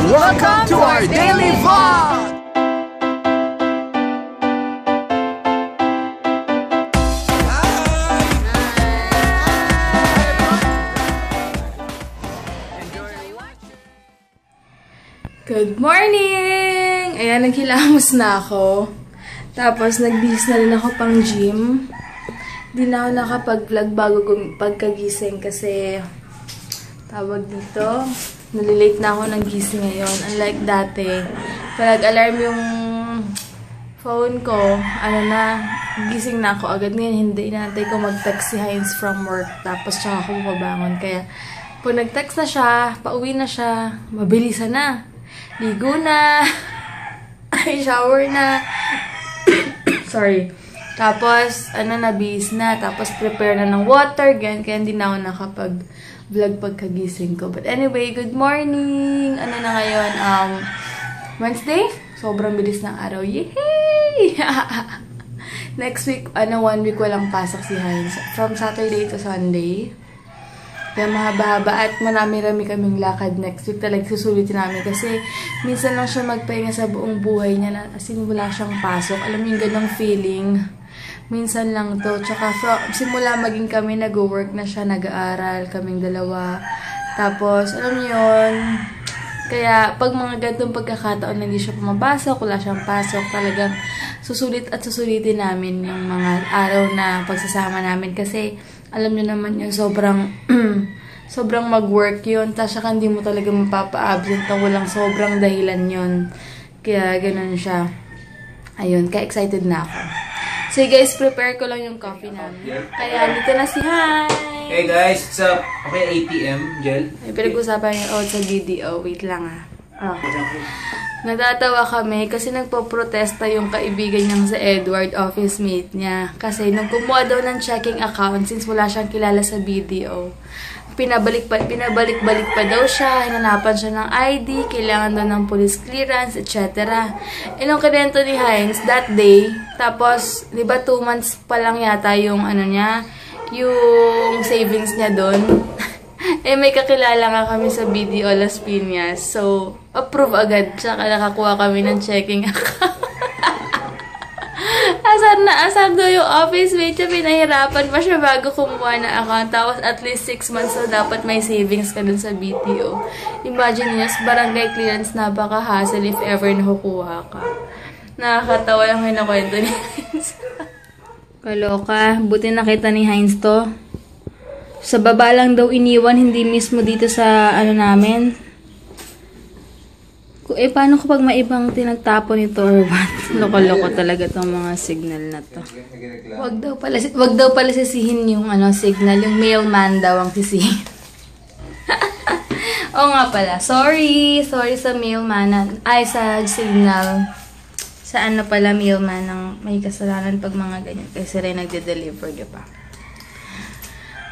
Welcome to our daily vlog! Good morning! Ayan, naghilamos na ako. Tapos, nagbihis na rin ako pang gym. Di na ako nakapag-vlog bago pagkagising kasi tawag dito, nalilate na ako ng gising ngayon. Unlike dati, pag alarm yung phone ko, gising na ako agad. Ngayon, hindi. Inaantay ko mag-text si Heinz from work. Tapos, tsaka ako mabangon. Kaya, pag nag-text na siya, pauwi na siya, mabilisan na. Ligo na. Ay, shower na. Sorry. Tapos, nabihis na. Tapos, prepare na ng water. Ganyan. Kaya hindi na ako nakapag-vlog pagkagising ko. But anyway, good morning! Ano na ngayon? Wednesday? Sobrang bilis ng araw. Yay! Next week, 1 week walang pasok si Heinz. From Saturday to Sunday. Kaya mahaba-haba at marami-rami kaming lakad next week. Talagang susulitin namin kasi minsan lang siya magpahinga sa buong buhay niya na as in wala siyang pasok. Alam mo yung ganong feeling. Minsan lang to. Tsaka simula maging kami nag-work na siya, nag-aaral kaming dalawa. Tapos, alam niyo yun. Kaya pag mga gantong pagkakataon na hindi siya pumapasok, wala siyang pasok, talagang susulit at susulitin namin yung mga araw na pagsasama namin. Kasi alam niyo naman yung sobrang mag-work yun. Tapos saka hindi mo talaga mapapa-absent na walang sobrang dahilan yun. Kaya ganun siya. Ayun, kaya excited na ako. So guys, prepare ko lang yung coffee namin. Kaya dito na si Hi! Hey guys, what's up? Okay, 8 PM, Jel. Ay, pinag-usapan niya sa video. Wait lang Natatawa kami kasi nagpo-protesta yung kaibigan niyang si Edward, office mate niya. Kasi nung kumuha daw ng checking account, since wala siyang kilala sa BDO, pinabalik-balik pa daw siya, hinanapan siya ng ID, kailangan daw ng police clearance, etc. Nung kinento ni Heinz that day, tapos, di ba 2 months pa lang yata yung yung savings niya doon. May kakilala nga kami sa BDO Las Piñas. So, approve agad. Tsaka nakakuha kami ng checking account. Asar daw yung office mate niya. Pinahirapan pa siya bago kumuha ng account. Tapos at least 6 months na dapat may savings ka dun sa BDO. Imagine niyo, barangay clearance na baka hassle if ever nakukuha ka. Nakakatawa yung kinakwento ni Heinz. Kaloka. Buti nakita ni Heinz to. Sa baba lang daw iniwan, hindi mismo dito sa namin. Paano kapag may ibang tinagtapon ito or what? Loko-loko talaga tong mga signal na to. Wag daw pala sisihin yung signal. Yung mailman daw ang sisihin. Oo nga pala. Sorry sa mailman. Ay, sa signal. Sa pala mailman ng may kasalanan pag mga ganyan. Kasi rin nagde-deliver, diba?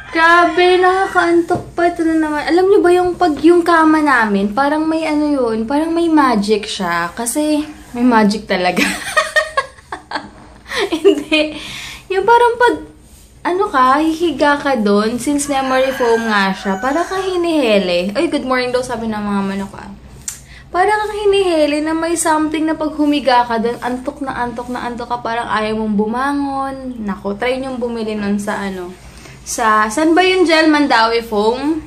Grabe, nakakaantok pa. Ito na naman. Alam niyo ba yung kama namin, parang may yun, parang may magic siya. Kasi, may magic talaga. Hindi. Yung parang hihiga ka doon, since memory foam nga siya, parang ka hinihele. Ay, good morning daw, sabi ng mga manok Parang ka hinihele na may something na pag humiga ka doon, antok na antok ka, parang ayaw mong bumangon. Nako, try niyong bumili nun sa saan ba yung gel? Mandawi foam?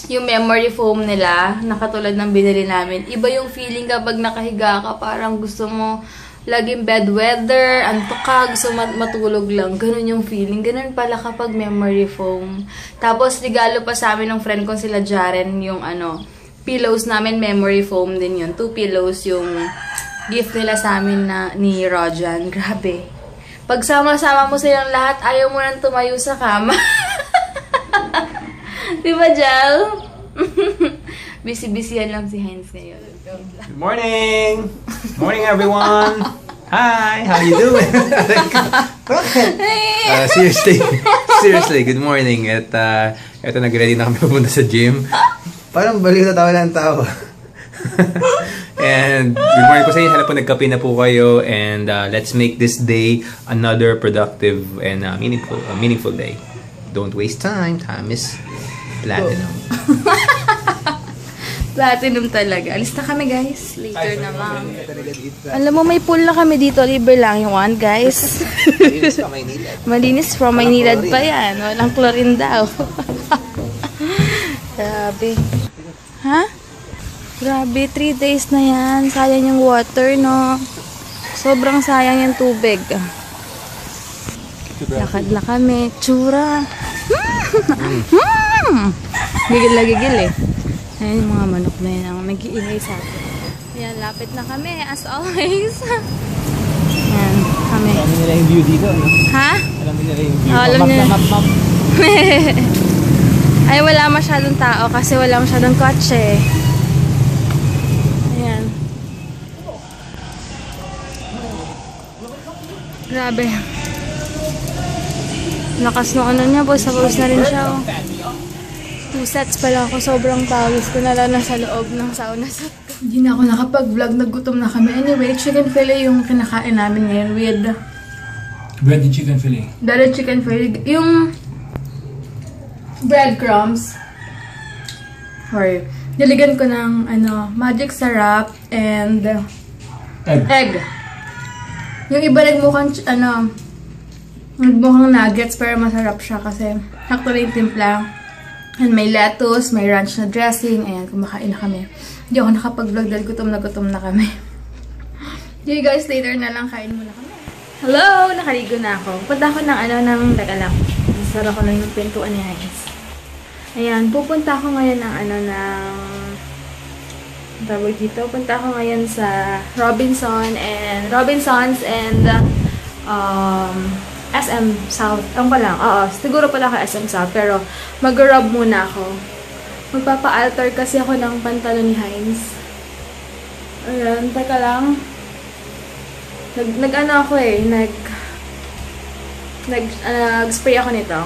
Yung memory foam nila, na katulad ng binili namin. Iba yung feeling kapag nakahiga ka, parang gusto mo laging bed weather, antok ka, gusto matulog lang. Ganun yung feeling. Ganun pala kapag memory foam. Tapos, regalo pa sa amin ng friend ko sila Jaren, yung pillows namin, memory foam din yun. 2 pillows yung gift nila sa amin ni Rojan. Grabe. Pag sama-sama mo silang lahat, ayaw mo nang tumayo sa kama. Diba, Jel? Busy-busyan lang si Heinz ngayon. Good morning! Morning, everyone! Hi! How you doing? Seriously, good morning. At ito, nag-ready na kami pupunta sa gym. Parang baliw na tawa ng tawa. And good morning po sa inyo. Hala po, nagkape na po kayo. And let's make this day another productive and meaningful day. Don't waste time. Time is platinum. Platinum talaga. Alis na kami, guys. Later na, ma'am. Alam mo, may pool na kami dito. Libre lang yung one, guys. Malinis from Maynilad pa yan. Walang chlorine daw. Grabe. Ha? Grabe, 3 days na yan. Sayang yung water, no? Sobrang sayang yung tubig. Lakad na kami. Tsura. Gigil na gigil eh. Ayan yung mga manok na yan ang nag-iingay sa atin. Ayan, lapit na kami as always. Ayan, kami. Alam nila yung view dito, no? Ha? Alam nila yung view. Alam nila. Map. Ay, wala masyadong tao kasi wala masyadong kotse. Ayan. Grabe. Lakas ng ano niya, boss. Pawis na rin siya, oh. 2 sets pala ako. Sobrang pawis ko na lang sa loob ng sauna set ko. Hindi na ako nakapag-vlog. Nagutom na kami. Anyway, chicken fillet yung kinakain namin ngayon with breaded chicken fillet. breaded chicken fillet. Yung breadcrumbs. Sorry. Diligan ko ng magic syrup and egg. Yung iba nagmukhang nagmukhang nuggets pero masarap siya kasi sakto na yung timpla. And may lettuce, may ranch na dressing. Ayan, kumakain na kami. Hindi ako nakapag-vlog dahil gutom na kami. Okay guys, later na lang kain muna kami. Hello! Nakaligo na ako. Punta ako ng taga lang. Nasara ko lang yung pintuan ni Hines. Ayan, pupunta ako ngayon tawag dito. Punta ako ngayon sa Robinsons and SM South. Ang pa lang. Oo, siguro pala ako SM South. Pero mag-rub muna ako. Magpapa-alter kasi ako ng pantalon ni Hines. Ayan, teka lang. Nag-spray ako nito.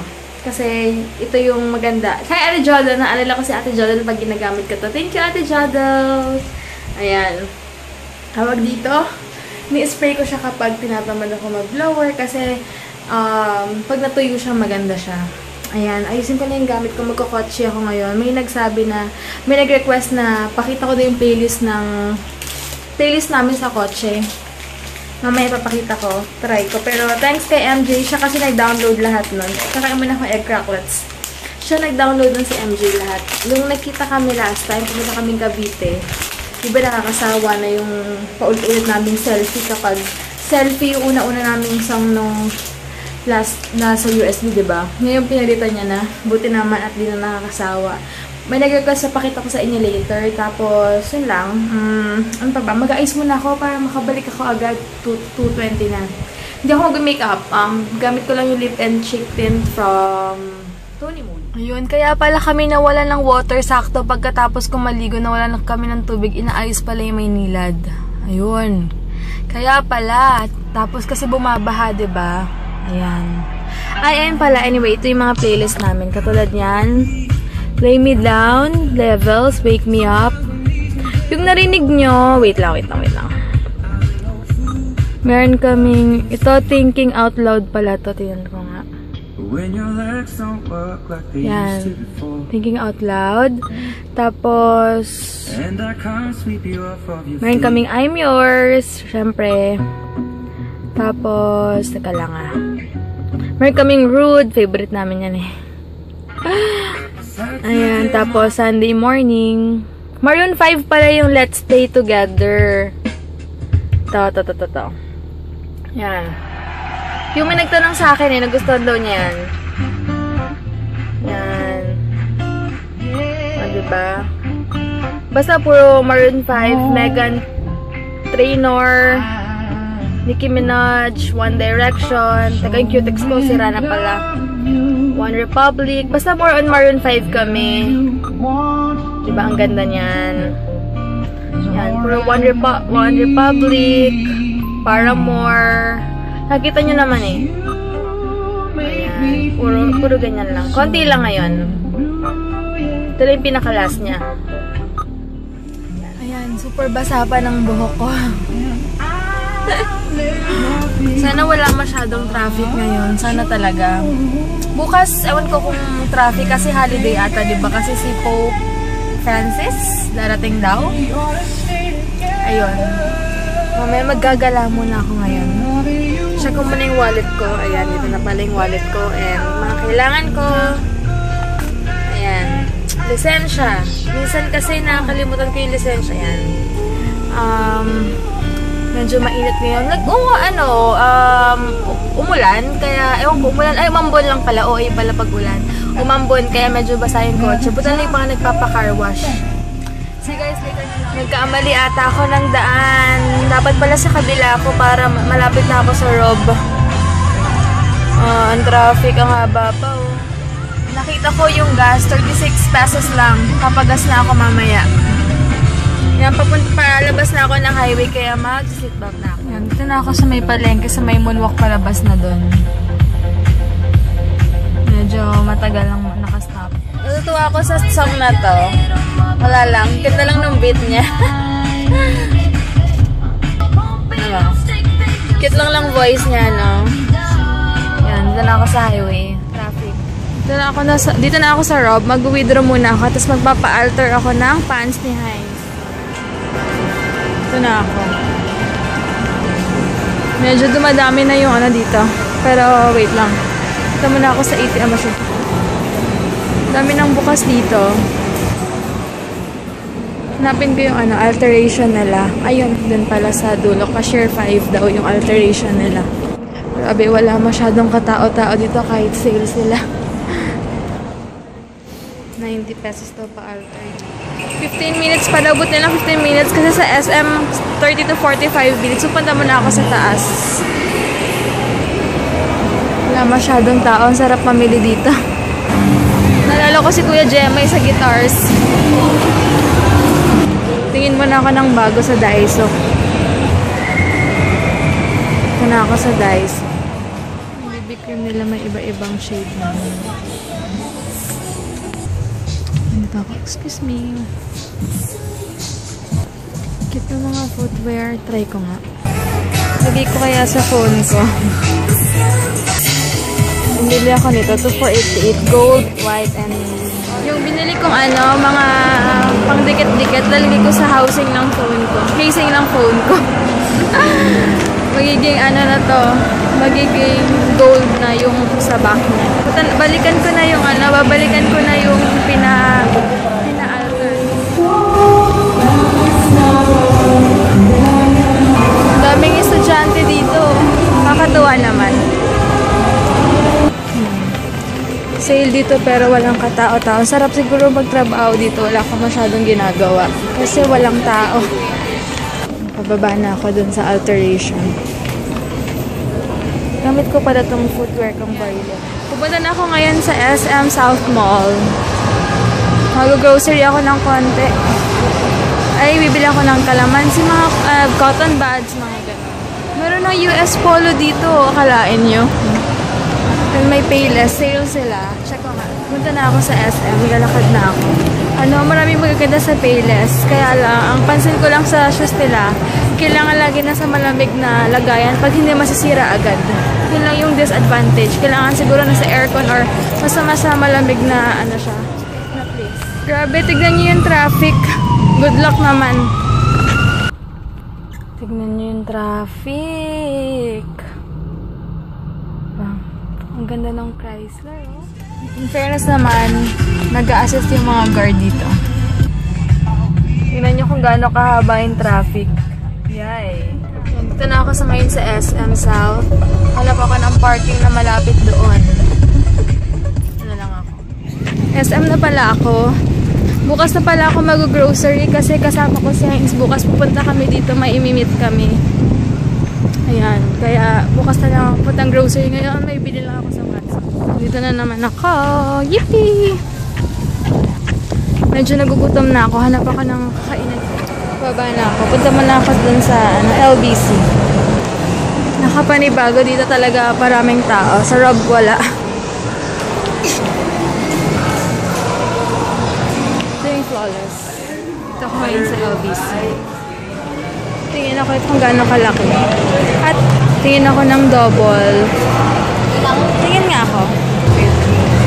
Kasi ito yung maganda. Kaya Ate Jodel, naalala ko si Ate Jodel pag ginagamit ko to. Thank you, Ate Jodel! Ayan. Tawag dito. Ni-spray ko siya kapag tinatamad ako mag-blower kasi pag natuyo siya, maganda siya. Ayan, ayusin ko na yung gamit ko. Magkakotse ako ngayon. May nag-request na pakita ko na yung playlist namin sa kotse. Mamaya papakita ko. Try ko. Pero thanks kay MJ. Siya kasi nag-download lahat nun. Kakain mo na akong egg cracklets. Siya nag-download nun si MJ lahat. Nung nagkita kami last time, pumunta kaming Cavite. Diba nakakasawa na yung paulit-ulit naming selfie kapag selfie yung una-una naming song nung last nasa USB, diba? Ngayon pinalitan niya na. Buti naman at di na nakakasawa. May nag-request na pakita ko sa inyo later. Tapos, yun lang. Ano pa ba? Mag-ayos muna ako para makabalik ako agad 2:20 na. Hindi ako mag-makeup. Gamit ko lang yung lip and cheek tint from Tony Moon. Ayun, kaya pala kami nawala ng water sakto pagkatapos kong maligo, nawala na kami ng tubig, inaayos pala yung Maynilad. Ayun. Kaya pala, tapos kasi bumabaha, diba? Ayan. Ayun pala, anyway, ito yung mga playlist namin. Katulad yan, Lay Me Down, Levels, Wake Me Up. Yung narinig nyo, wait lang. Meron kaming, ito, Thinking Out Loud pala to, tingnan ko nga. Yan. Thinking Out Loud. Tapos, meron kaming I'm Yours. Syempre. Tapos, teka lang ah. Meron kaming Rude. Favorite namin yan eh. Ayan. Tapos, Sunday Morning. Maroon 5 pala yung Let's Stay Together. To. Yan. Yung may nagtanong sa akin eh, nagustuhan daw niya yan. Yan. Diba? Basta puro Maroon 5, Meghan Trainor, Nicki Minaj, One Direction, taga yung Cutex ko, si Rana pala. One Republic. Basta more on Maroon 5 kami. Diba? Ang ganda niyan. Yan. Puro One Republic, Paramore. Nakita nyo naman eh. Ayan. Puro ganyan lang. Konti lang ngayon. Ito lang yung pinaka-last niya. Ayan. Super basa pa ng buhok ko. Sana wala masyadong traffic ngayon. Sana talaga. Bukas, ewan ko kung traffic kasi holiday ata, diba? Kasi si Pope Francis. Darating daw. Ayun. Mamaya maggagala muna ako ngayon. Check ko muna yung wallet ko. Ayan, dito na pala yung wallet ko. And mga kailangan ko. Ayan. Lisensya. Minsan kasi nakakalimutan ko yung lisensya. Ayan. Medyo mainit ngayon. Umulan. Kaya, ewan ko, umulan. Ay, umambon lang pala. Oo, yung pala pag ulan. Umambon, kaya medyo basa yung kotse. Buta na yung mga nagpapa-car wash. See guys, later na lang. Nagkaamali ata ako ng daan. Dapat pala sa kabila ako para malapit na ako sa Rob. Ang traffic, ang haba pa. Oh. Nakita ko yung gas, 36 pesos lang. Kapagas na ako mamaya. Yan, palabas na ako ng highway, kaya mag-seatbelt na ako. Yan, dito na ako sa may palengke, sa may moonwalk palabas na doon. Medyo matagal lang nakastop. Natutuwa ako sa song na to. Wala lang, ganda lang ng beat niya. Ano? Cute lang voice niya, no? Yan, dito na ako sa highway. Traffic. Dito na ako sa Rob. Mag-withdraw muna ako, tapos magpapa-alter ako ng pants ni Heinz. Ito na ako. Medyo dumadami na yung dito. Pero wait lang. Ito muna ako sa ATM machine. Dami nang bukas dito. Hanapin ko yung alteration nila. Ayun, dun pala sa dulo. Cashier 5 daw yung alteration nila. Grabe, wala masyadong katao-tao dito kahit sale sila. 90 pesos daw pa alter. 15 minutes pa daw. Buti lang 15 minutes kasi sa SM 30 to 45 minutes. So, punta muna ako sa taas. Wala masyadong tao. Ang sarap mamili dito. Nalala ko si Kuya Jemay sa guitars. Tingin muna ako ng bago sa Daiso. Ito na ako sa Daiso. Yung BB cream nila may iba-ibang shade na. Dito ako. Excuse me. Cute na mga footwear. Try ko nga. Lagay ko kaya sa phone ko. Binili ako nito. 2488 gold, white, and yung binili kong mga pang dikit-dikit. Lalagay ko sa housing ng phone ko. Casing ng phone ko. Magiging na to. Magiging gold na yung sa back niya. Balikan ko na yung babalikan ko na yung pina-alter. Daming estudyante dito. Kakatuwa naman. Sale dito pero walang katao-tao. Sarap siguro magtrabaho dito. Wala ka masyadong ginagawa. Kasi walang tao. Pababa na ako dun sa alteration. Gamit ko pala itong footwear kong Violet. Pupunta na ako ngayon sa SM South Mall. Mag-grocery ako ng konti. Ay, bibili ako ng kalamansi, mga cotton buds, mga gano'n. Meron ng US Polo dito. Akalain nyo. And may Payless. Sale sila. Check ko nga. Punta na ako sa SM. Lalakad na ako. Maraming magaganda sa Payless. Kaya lang, ang pansin ko lang sa shoes nila, kailangan lagi na sa malamig na lagayan pag hindi masisira agad. Yun lang yung disadvantage. Kailangan siguro nasa aircon or masa malamig na siya. Na place. Grabe, tignan nyo yung traffic. Good luck naman. Tignan nyo yung traffic. Ang ganda ng Chrysler, oh. In fairness naman, nag-a-assist yung mga guard dito. Tingnan nyo kung gaano kahaba yung traffic. Yay! Dito na ako ngayon sa SM South. Hanap ako ng parking na malapit doon. Ano lang ako. SM na pala ako. Bukas na pala ako mag-grocery kasi kasama ko si Heinz. Bukas pupunta kami dito, may imimit kami. Ayan, kaya bukas na lang ako puntang grocery. Ngayon may bili lang ako sa Watson. Dito na naman ako. Yippee! Medyo nagugutom na ako. Hanap ako ng kainan. Baba na ako. Punta mo na ako dun sa LBC. Nakapanibago dito talaga, maraming tao. Sa Rob wala. Ito yung Flawless. Ito ako ngayon sa LBC. Tingin ako ito kung gaano kalaki. At tingin ako ng double. Tingin nga ako.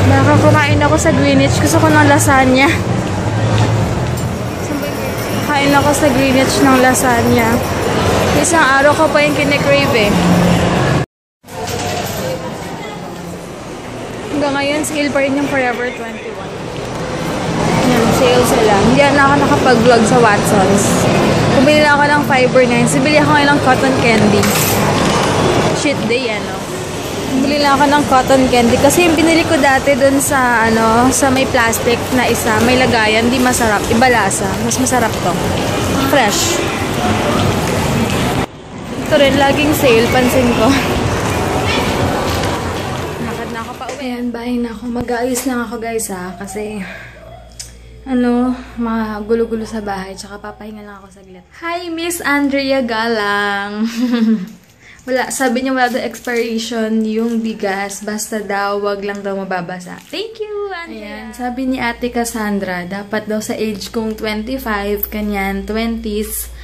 Nakakakumain ako sa Greenwich. Gusto ko ng lasagna. Kakain ako sa Greenwich ng lasagna. Isang araw ko pa yung kine-crave eh. Hanggang ngayon, sale pa rin yung Forever 21. Yan, sale sila. Hindi na ako nakapag-vlog sa Watsons. Bumili na ako ng Fiber 9. Bibili ako ngayon ng cotton candy. Shit day, ano. Bumili na ako ng cotton candy. Kasi yung binili ko dati dun sa, sa may plastic na isa, may lagayan, di masarap. Iba lasa. Mas masarap to. Fresh. Ito rin, laging sale. Pansin ko. Nakad na ako pa uwi. Ayan, bahay na ako. Mag-aayos lang ako, guys, ha. Kasi magulo-gulo sa bahay. Tsaka papahinga lang ako saglit. Hi, Miss Andrea Galang. Sabi niya wala daw expiration yung bigas. Basta daw, wag lang daw mababasa. Thank you, Andrea. Ayan, sabi ni Ate Cassandra, dapat daw sa age kong 25, kanyan, 20s,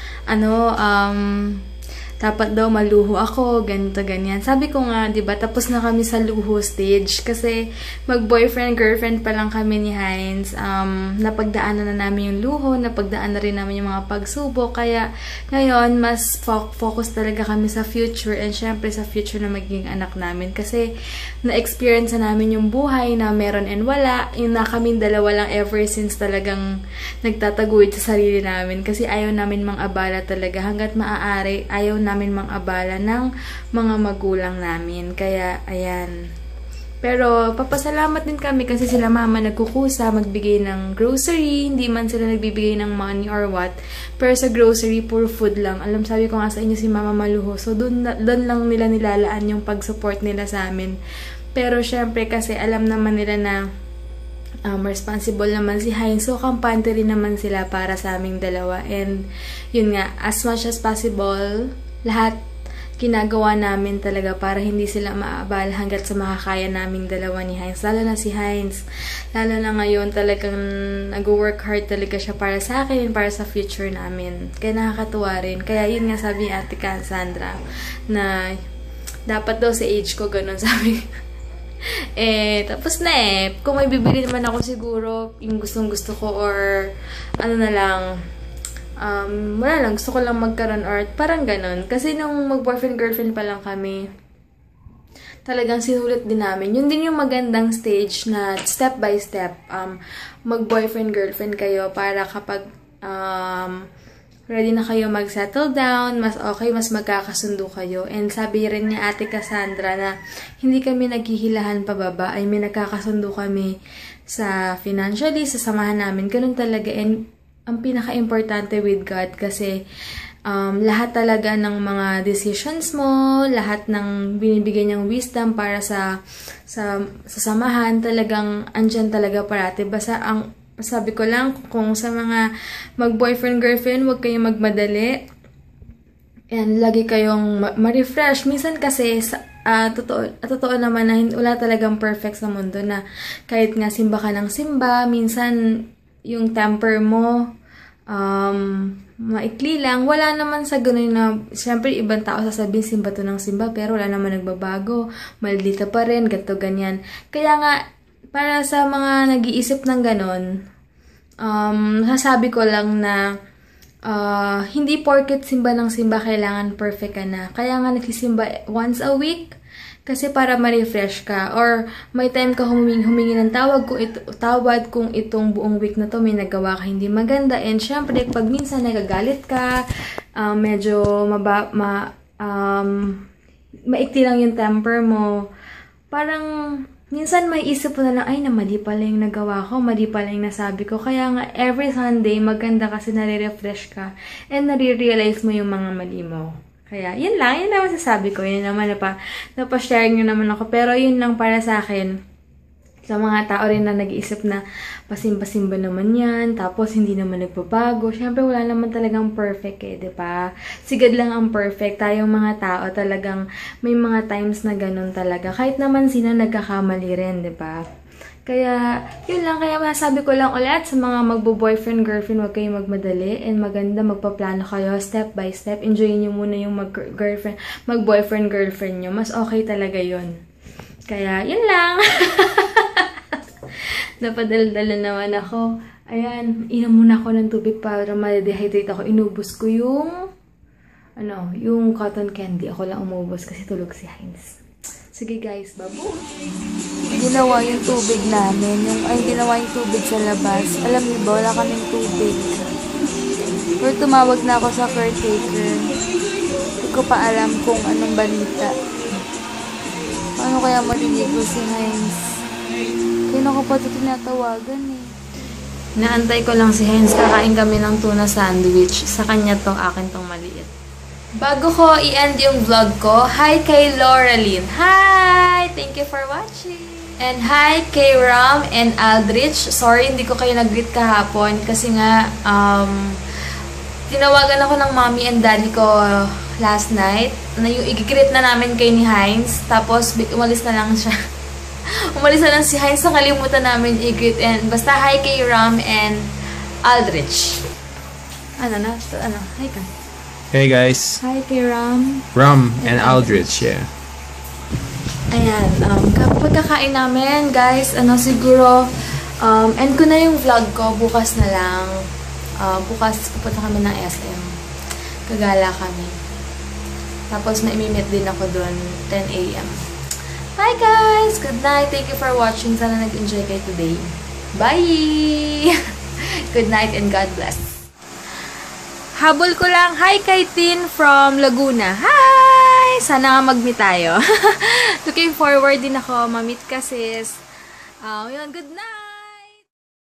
dapat daw maluho ako, ganito, ganyan. Sabi ko nga, diba, tapos na kami sa luho stage. Kasi mag-boyfriend-girlfriend pa lang kami ni Heinz. Napagdaanan na namin yung luho, napagdaan na rin namin yung mga pagsubok. Kaya ngayon, mas focus talaga kami sa future and syempre sa future na magiging anak namin. Kasi na-experience na namin yung buhay na meron and wala. Yung na kaming dalawa lang ever since talagang nagtataguyod sa sarili namin. Kasi ayaw namin mang-abala talaga. Hanggat maaari, ayaw namin mang-abala ng mga magulang namin. Kaya, ayan. Pero, papasalamat din kami kasi sila mama nagkukusa, magbigay ng grocery. Hindi man sila nagbibigay ng money or what. Pero sa grocery, pure food lang. Sabi ko nga sa inyo si mama maluho. So, doon lang nila nilalaan yung pag-support nila sa amin. Pero, syempre, kasi alam naman nila na responsible naman si Heinz. So, kampante rin naman sila para sa aming dalawa. And, yun nga, as much as possible, lahat ginagawa namin talaga para hindi sila maabala hanggat sa makakaya naming dalawa ni Heinz. Lalo na si Heinz. Lalo na ngayon talagang nag-work hard talaga siya para sa akin, para sa future namin. Kaya nakakatuwa rin. Kaya yun nga sabi ni Ate Cassandra na dapat daw sa age ko ganun sabi. Tapos na kung may bibili naman ako siguro yung gustong-gusto ko or na lang, wala lang, gusto ko lang magkaroon or parang ganon. Kasi nung mag-boyfriend-girlfriend pa lang kami, talagang sinulit din namin. Yun din yung magandang stage na step by step, mag-boyfriend-girlfriend kayo para kapag ready na kayo mag-settle down, mas okay, mas magkakasundo kayo. And sabi rin ni Ate Cassandra na hindi kami naghihilahan pababa, ay may nagkakasundo kami sa financially, sa samahan namin. Ganun talaga. And ang pinaka-importante with God kasi lahat talaga ng mga decisions mo, lahat ng binibigay niyang wisdom para sa samahan, talagang andyan talaga parati. Basta sabi ko lang, kung sa mga mag-boyfriend-girlfriend, huwag kayong magmadali. And lagi kayong ma-refresh. Minsan kasi, totoo naman na wala talagang perfect sa mundo na kahit nga simba ka ng simba, minsan yung temper mo, maikli lang. Wala naman sa ganun na, syempre ibang tao sasabihin simba to ng simba, pero wala naman nagbabago. Maldita pa rin, gato ganyan. Kaya nga, para sa mga nag-iisip ng ganon, sasabi ko lang na hindi porket simba ng simba kailangan perfect ka na. Kaya nga nagsisimba once a week kasi para ma-refresh ka. Or may time ka humingi ng tawad kung itong buong week na to may nagawa ka hindi maganda. And syempre, pag minsan nagagalit ka, medyo maikli lang yung temper mo, parang minsan may isip mo na lang, ay, mali pala yung nagawa ko, mali pala yung nasabi ko. Kaya nga, every Sunday, maganda kasi nare-refresh ka and nare-realize mo yung mga mali mo. Kaya, yun lang masasabi ko. Yun naman, napashare nyo naman ako. Pero yun lang para sa akin. Sa mga tao rin na nag-iisip na pasimba-simba naman yan, tapos hindi naman nagbabago. Siyempre, wala naman talagang perfect diba? Sigad lang ang perfect. Tayong mga tao talagang may mga times na ganun talaga. Kahit naman sino nagkakamali rin, diba? Kaya, yun lang. Kaya masasabi ko lang ulit sa mga magbo-boyfriend, girlfriend, huwag kayong magmadali. And maganda, magpaplano kayo step by step. Enjoy nyo muna yung mag-boyfriend, girlfriend nyo. Mas okay talaga yun. Kaya, yun lang. Napadaldala naman ako. Ayan, inom muna ako ng tubig para ma-dehydrate ako. Inubos ko yung, yung cotton candy. Ako lang umubos kasi tulog si Heinz. Sige guys, babu! Ginawa yung tubig namin. Ginawa yung tubig sa labas. Alam niyo ba, wala kaming tubig. Pero tumawag na ako sa caretaker. Hindi ko pa alam kung anong balita. Paano kaya maliligo si Heinz? Kaya ako pa ito tinatawagan eh. Naantay ko lang si Heinz. Kakain kami ng tuna sandwich. Sa kanya tong akin tong maliit. Bago ko i-end yung vlog ko, hi kay Lauralyn. Hi! Thank you for watching. And hi kay Ram and Aldrich. Sorry, hindi ko kayo nag-greet kahapon kasi nga, tinawagan ako ng mommy and daddy ko last night. Yung i-greet na namin kay ni Heinz. Tapos, umalis na lang siya. Umalis na lang si Heinz. Nakalimutan namin i-greet. And basta hi kay Ram and Aldrich. Hi ka. Hey guys. Hi kay Ram. Ram and Aldrich, yeah. Ayan, pagkakain namin, guys, siguro, end ko na yung vlog ko, bukas na lang. Bukas, pupunta kami ng SM. Kagala kami. Tapos, may imimit din ako doon, 10 AM. Bye, guys! Good night! Thank you for watching. Sana nag-enjoy kayo today. Bye! Good night and God bless. Habol ko lang, hi kay Tin from Laguna. Hi! Sana nga mag-meet tayo. Looking forward din ako ma-meet ka, sis. Yun, good night!